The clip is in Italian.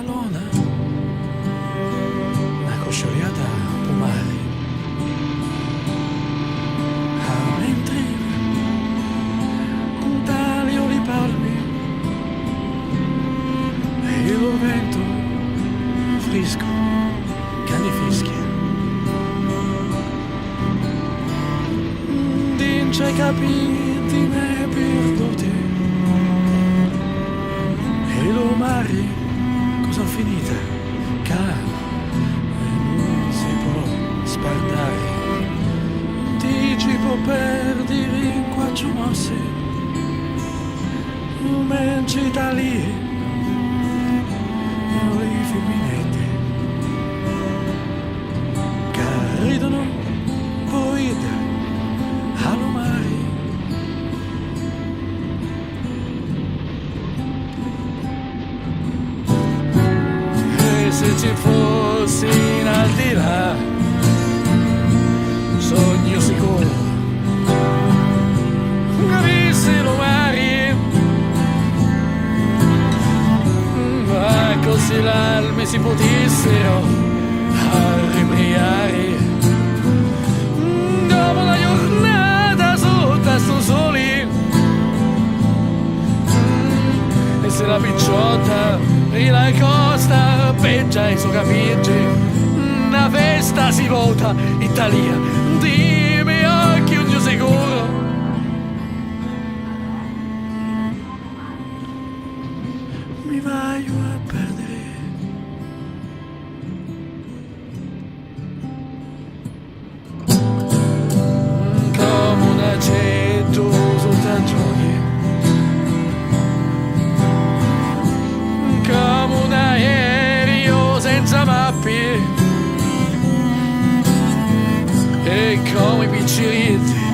lona, una coscioliata pomare. Mentre tali oli palmi e il vento fresco che ne fischia. C'hai capiti me perdute e lo mare cosa finita calma e non si può spardare dici può perdere in quattro mosse un menci da lì le femminette che ridono poi allo mare. E se ci fossi in aldilà un sogno sicuro avessi lo mare, ma così l'alme si potessero arrebriare dopo la giornata sotto sto sole. E se la picciotta e la costa peggia i suoi capigli, una festa si vota Italia, dimmi occhi un sicuro. Mi voglio a perdere. Come un aceto sotto giochi, come un aereo senza mappe e come i picciritti